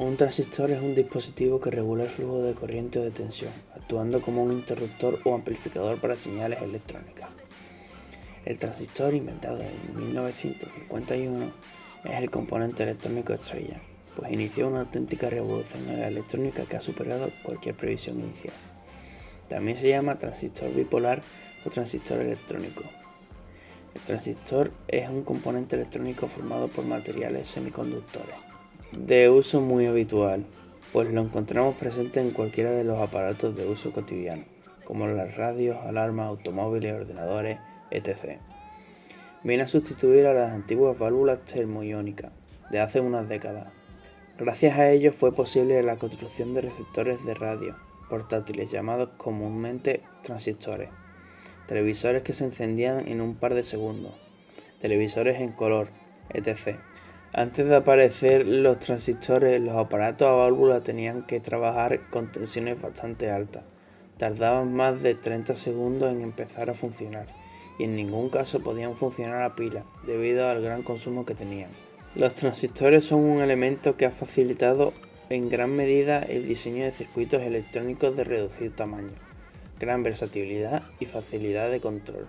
Un transistor es un dispositivo que regula el flujo de corriente o de tensión, actuando como un interruptor o amplificador para señales electrónicas. El transistor, inventado en 1951, es el componente electrónico estrella, pues inició una auténtica revolución en la electrónica que ha superado cualquier previsión inicial. También se llama transistor bipolar o transistor electrónico. El transistor es un componente electrónico formado por materiales semiconductores, de uso muy habitual, pues lo encontramos presente en cualquiera de los aparatos de uso cotidiano, como las radios, alarmas, automóviles, ordenadores, etc. Viene a sustituir a las antiguas válvulas termoiónicas de hace unas décadas. Gracias a ello fue posible la construcción de receptores de radio portátiles llamados comúnmente transistores, televisores que se encendían en un par de segundos, televisores en color, etc. Antes de aparecer los transistores, los aparatos a válvula tenían que trabajar con tensiones bastante altas. Tardaban más de 30 segundos en empezar a funcionar y en ningún caso podían funcionar a pila debido al gran consumo que tenían. Los transistores son un elemento que ha facilitado en gran medida el diseño de circuitos electrónicos de reducido tamaño, gran versatilidad y facilidad de control.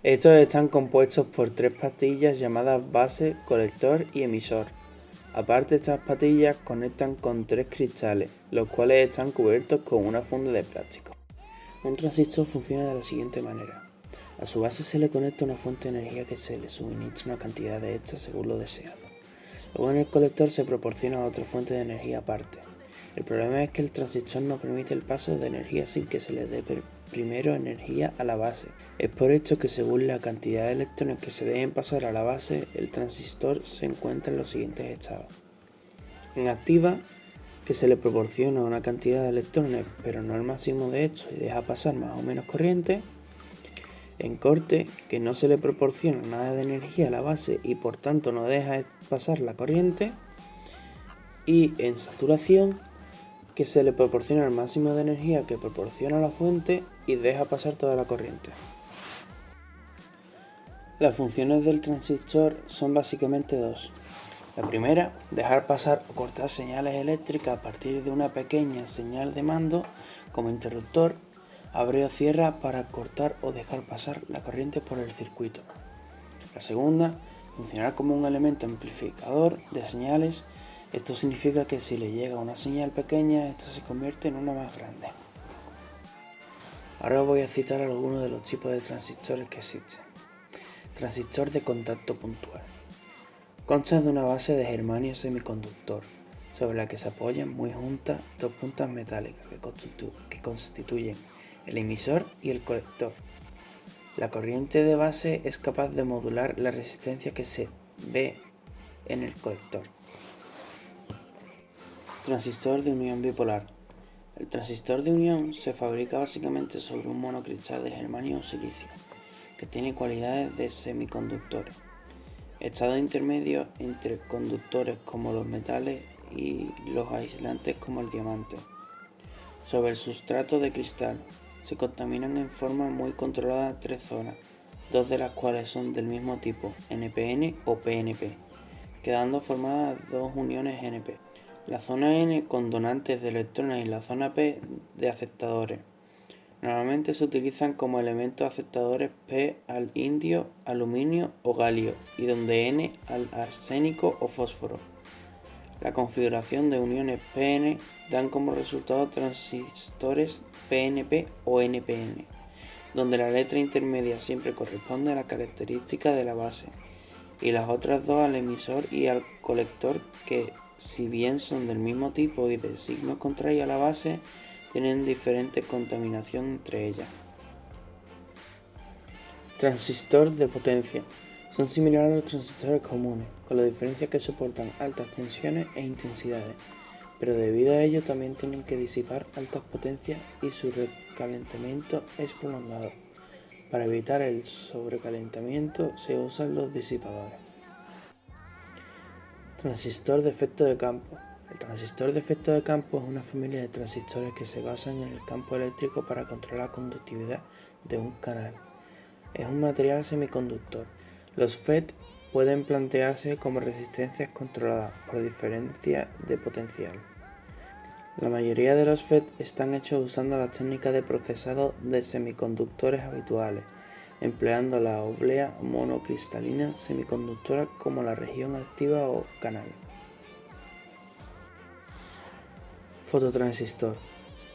Estos están compuestos por tres patillas llamadas base, colector y emisor. Aparte, estas patillas conectan con tres cristales, los cuales están cubiertos con una funda de plástico. Un transistor funciona de la siguiente manera. A su base se le conecta una fuente de energía que se le suministra una cantidad de esta según lo deseado. Luego en el colector se proporciona otra fuente de energía aparte. El problema es que el transistor no permite el paso de energía sin que se le dé primero energía a la base. Es por esto que según la cantidad de electrones que se deben pasar a la base, el transistor se encuentra en los siguientes estados. En activa, que se le proporciona una cantidad de electrones, pero no el máximo de estos y deja pasar más o menos corriente. En corte, que no se le proporciona nada de energía a la base y por tanto no deja pasar la corriente. Y en saturación, que se le proporciona el máximo de energía que proporciona la fuente y deja pasar toda la corriente. Las funciones del transistor son básicamente dos. La primera, dejar pasar o cortar señales eléctricas a partir de una pequeña señal de mando como interruptor, abre o cierra para cortar o dejar pasar la corriente por el circuito. La segunda, funcionar como un elemento amplificador de señales. Esto significa que si le llega una señal pequeña, esta se convierte en una más grande. Ahora voy a citar algunos de los tipos de transistores que existen. Transistor de contacto puntual. Consta de una base de germanio semiconductor, sobre la que se apoyan muy juntas dos puntas metálicas que constituyen el emisor y el colector. La corriente de base es capaz de modular la resistencia que se ve en el colector. Transistor de unión bipolar. El transistor de unión se fabrica básicamente sobre un monocristal de germanio o silicio, que tiene cualidades de semiconductores, estado intermedio entre conductores como los metales y los aislantes como el diamante. Sobre el sustrato de cristal se contaminan en forma muy controlada tres zonas, dos de las cuales son del mismo tipo, NPN o PNP, quedando formadas dos uniones NP. La zona N con donantes de electrones y la zona P de aceptadores. Normalmente se utilizan como elementos aceptadores P al indio, aluminio o galio y donde N al arsénico o fósforo. La configuración de uniones PN dan como resultado transistores PNP o NPN, donde la letra intermedia siempre corresponde a la característica de la base y las otras dos al emisor y al colector que, si bien son del mismo tipo y de signo contrario a la base, tienen diferente contaminación entre ellas. Transistor de potencia. Son similares a los transistores comunes, con la diferencia que soportan altas tensiones e intensidades, pero debido a ello también tienen que disipar altas potencias y su recalentamiento es prolongado. Para evitar el sobrecalentamiento se usan los disipadores. Transistor de efecto de campo. El transistor de efecto de campo es una familia de transistores que se basan en el campo eléctrico para controlar la conductividad de un canal. Es un material semiconductor. Los FET pueden plantearse como resistencias controladas por diferencia de potencial. La mayoría de los FET están hechos usando las técnicas de procesado de semiconductores habituales, empleando la oblea monocristalina semiconductora como la región activa o canal. Fototransistor.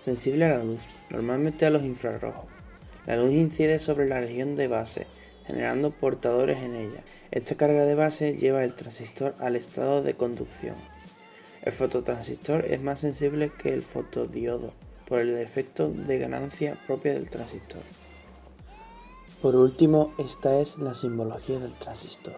Sensible a la luz, normalmente a los infrarrojos. La luz incide sobre la región de base, generando portadores en ella. Esta carga de base lleva el transistor al estado de conducción. El fototransistor es más sensible que el fotodiodo por el efecto de ganancia propia del transistor. Por último, esta es la simbología del transistor.